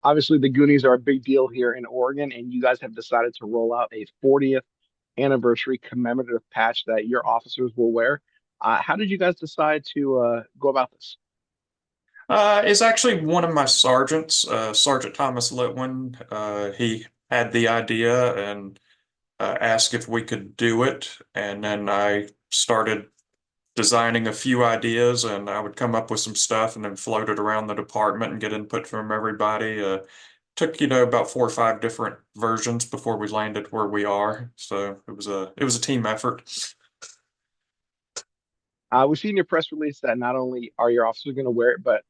Obviously, the Goonies are a big deal here in Oregon, and you guys have decided to roll out a 40th anniversary commemorative patch that your officers will wear. How did you guys decide to go about this? Is actually one of my sergeants, Sergeant Thomas Litwin. He had the idea and asked if we could do it. And then I started designing a few ideas and I would come up with some stuff and then float it around the department and get input from everybody. Took, about 4 or 5 different versions before we landed where we are. So it was a team effort. We've seen your press release that not only are your officers going to wear it, but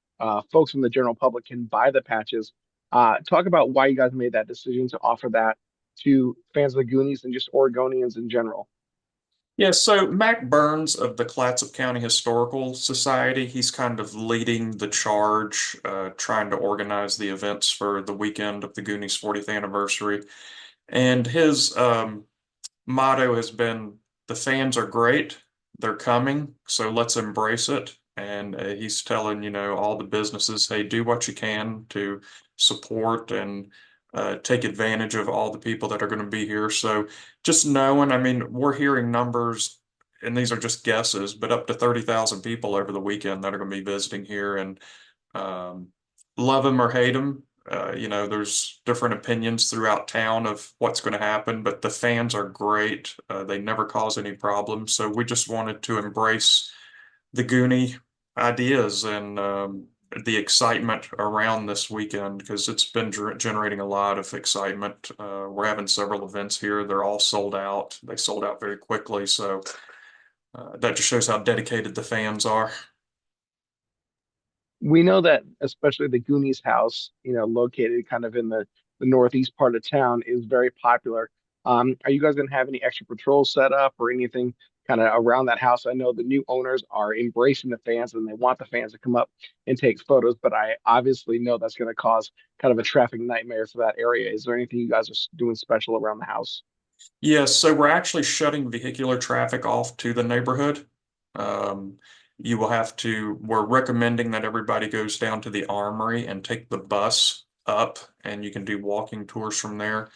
folks from the general public can buy the patches. Talk about why you guys made that decision to offer that to fans of the Goonies and just Oregonians in general. Yeah, so Mac Burns of the Clatsop County Historical Society, he's kind of leading the charge, trying to organize the events for the weekend of the Goonies' 40th anniversary. And his motto has been, the fans are great, they're coming, so let's embrace it. And he's telling, all the businesses, hey, do what you can to support and take advantage of all the people that are going to be here. So just knowing, I mean, we're hearing numbers, and these are just guesses, but up to 30,000 people over the weekend that are going to be visiting here. And um, love them or hate them, there's different opinions throughout town of what's going to happen, but the fans are great. They never cause any problems. So we just wanted to embrace the Goonie ideas and the excitement around this weekend because it's been generating a lot of excitement. We're having several events here. They're all sold out. They sold out very quickly. So that just shows how dedicated the fans are. We know that especially the Goonies house, located kind of in the northeast part of town, is very popular. Are you guys going to have any extra patrols set up or anything kind of around that house? I know the new owners are embracing the fans and they want the fans to come up and take photos, but I obviously know that's going to cause kind of a traffic nightmare for that area. Is there anything you guys are doing special around the house? Yes, so we're actually shutting vehicular traffic off to the neighborhood. Um, you will have to, we're recommending that everybody goes down to the armory and take the bus up, and you can do walking tours from there.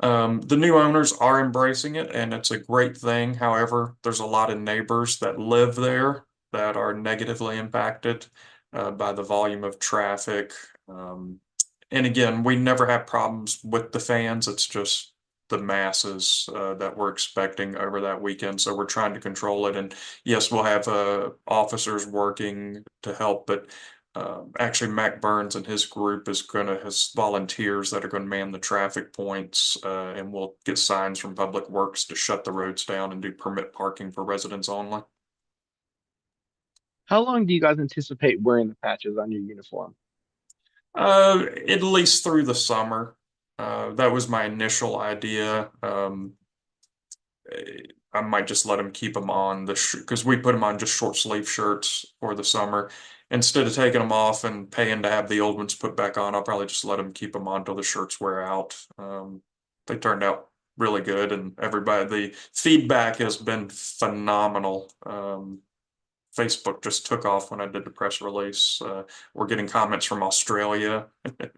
The new owners are embracing it, and it's a great thing. However, there's a lot of neighbors that live there that are negatively impacted by the volume of traffic. Um, and again, we never have problems with the fans. It's just the masses that we're expecting over that weekend. So we're trying to control it. And yes, we'll have officers working to help, but actually, Mac Burns and his group is going to has volunteers that are going to man the traffic points, and we'll get signs from Public Works to shut the roads down and do permit parking for residents only. How long do you guys anticipate wearing the patches on your uniform? At least through the summer. That was my initial idea. I might just let them keep them on because we put them on just short sleeve shirts for the summer. Instead of taking them off and paying to have the old ones put back on, I'll probably just let them keep them on until the shirts wear out. They turned out really good, and the feedback has been phenomenal. Facebook just took off when I did the press release. We're getting comments from Australia,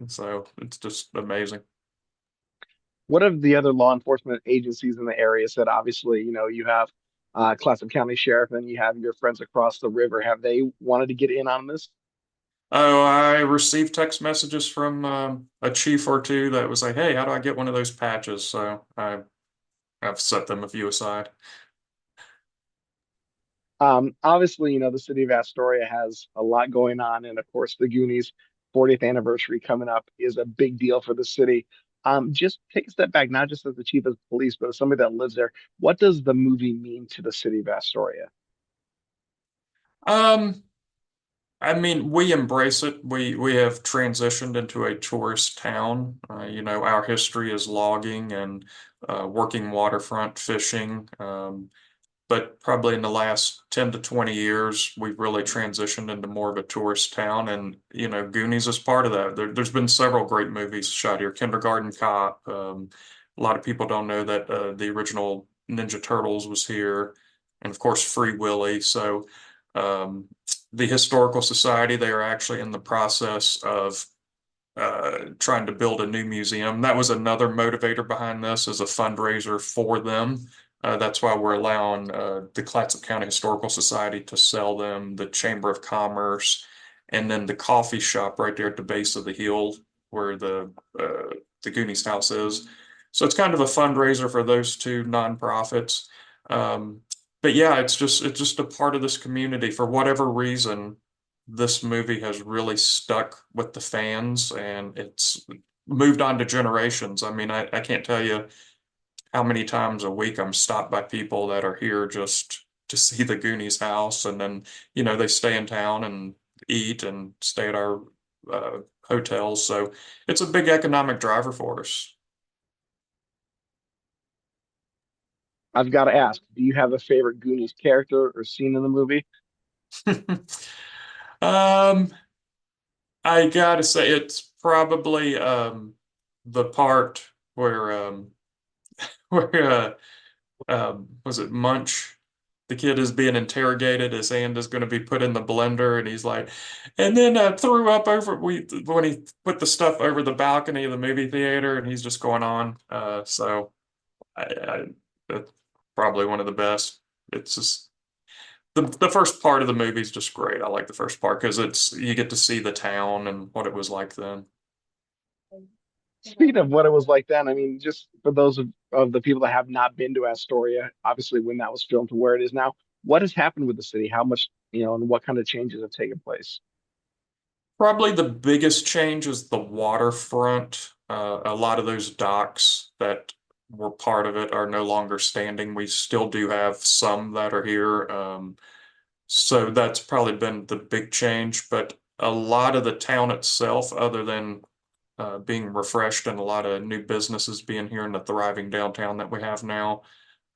so it's just amazing. What have the other law enforcement agencies in the area said? Obviously, you have Clatsop County Sheriff and you have your friends across the river. Have they wanted to get in on this? Oh, I received text messages from a chief or two that was like, "Hey, how do I get one of those patches?" So I've set them a few aside. Obviously, the city of Astoria has a lot going on, and of course, the Goonies 40th anniversary coming up is a big deal for the city. Just take a step back, not just as the chief of police, but as somebody that lives there. What does the movie mean to the city of Astoria? Um, I mean, we embrace it. We have transitioned into a tourist town. Our history is logging and working waterfront fishing. But probably in the last 10 to 20 years, we've really transitioned into more of a tourist town. And, Goonies is part of that. There's been several great movies shot here. Kindergarten Cop. A lot of people don't know that the original Ninja Turtles was here. And of course, Free Willy. So um, the Historical Society, they are actually in the process of trying to build a new museum. That was another motivator behind this as a fundraiser for them. That's why we're allowing the Clatsop County Historical Society to sell them, the Chamber of Commerce, and then the coffee shop right there at the base of the hill where the Goonies house is. So it's kind of a fundraiser for those two nonprofits. Um, but yeah, it's just a part of this community for whatever reason this movie has really stuck with the fans and it's moved on to generations. I mean, I can't tell you how many times a week I'm stopped by people that are here just to see the Goonies house and then, they stay in town and eat and stay at our hotels. So it's a big economic driver for us. I've got to ask, do you have a favorite Goonies character or scene in the movie? Um, I gotta say it's probably the part where where was it Munch? The kid is being interrogated. His hand is going to be put in the blender, and he's like, and then threw up over when he put the stuff over the balcony of the movie theater, and he's just going on. So that's probably one of the best. It's just the first part of the movie is just great. I like the first part because it's you get to see the town and what it was like then. Speaking of what it was like then, I mean, just for those of the people that have not been to Astoria, obviously when that was filmed to where it is now, what has happened with the city? How much, and what kind of changes have taken place? Probably the biggest change is the waterfront. A lot of those docks that were part of it are no longer standing. We still do have some that are here. So that's probably been the big change. But a lot of the town itself, other than being refreshed and a lot of new businesses being here in the thriving downtown that we have now,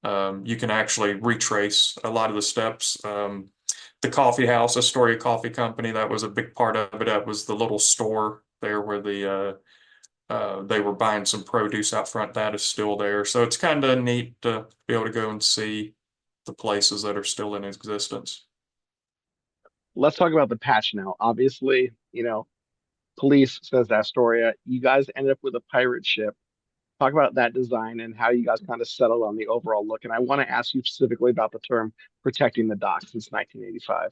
you can actually retrace a lot of the steps. The coffee house, Astoria Coffee Company, that was a big part of it. That was the little store there where they were buying some produce out front. That is still there. So it's kind of neat to be able to go and see the places that are still in existence. Let's talk about the patch now. Obviously, police says Astoria. You guys ended up with a pirate ship. Talk about that design and how you guys kind of settled on the overall look. And I want to ask you specifically about the term protecting the dock since 1985.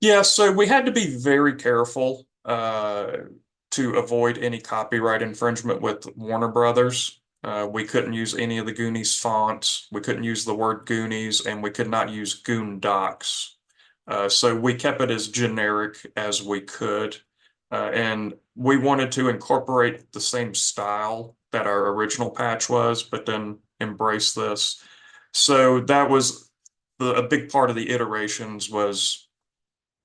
Yeah, so we had to be very careful to avoid any copyright infringement with Warner Brothers. We couldn't use any of the Goonies fonts. We couldn't use the word Goonies, and we could not use Goon Docs. So we kept it as generic as we could. And we wanted to incorporate the same style that our original patch was, but then embrace this. So that was a big part of the iterations was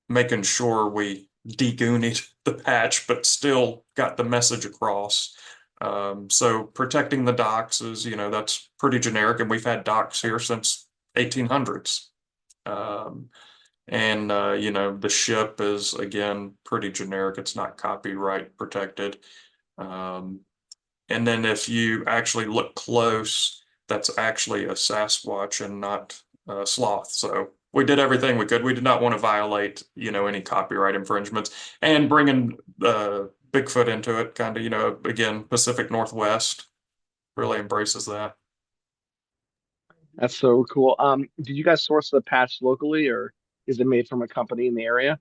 making sure we degoonied the patch, but still got the message across. So protecting the docks is, that's pretty generic, and we've had docks here since 1800s. Um, and the ship is again pretty generic. It's not copyright protected. Um, and then if you actually look close, that's actually a Sasquatch and not a sloth. So we did everything we could. We did not want to violate, any copyright infringements and bringing Bigfoot into it, kind of, again, Pacific Northwest really embraces that. That's so cool. Did you guys source the patch locally or is it made from a company in the area?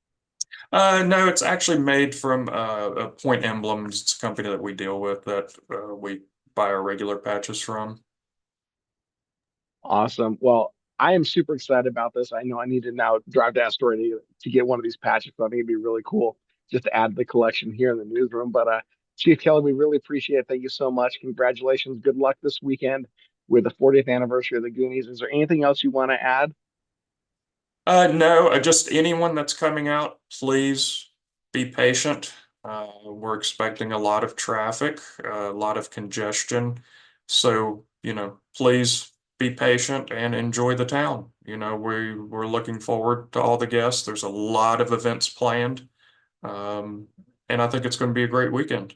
No, it's actually made from a Point Emblems. It's a company that we deal with that we buy our regular patches from. Awesome. Well, I am super excited about this. I know I need to now drive to Astoria to get one of these patches. So I think it'd be really cool just to add to the collection here in the newsroom. But Chief Kelly, we really appreciate it. Thank you so much. Congratulations. Good luck this weekend with the 40th anniversary of the Goonies. Is there anything else you want to add? No, just anyone that's coming out, please be patient. We're expecting a lot of traffic, a lot of congestion. So, please be patient and enjoy the town. We're looking forward to all the guests. There's a lot of events planned. Um, and I think it's going to be a great weekend.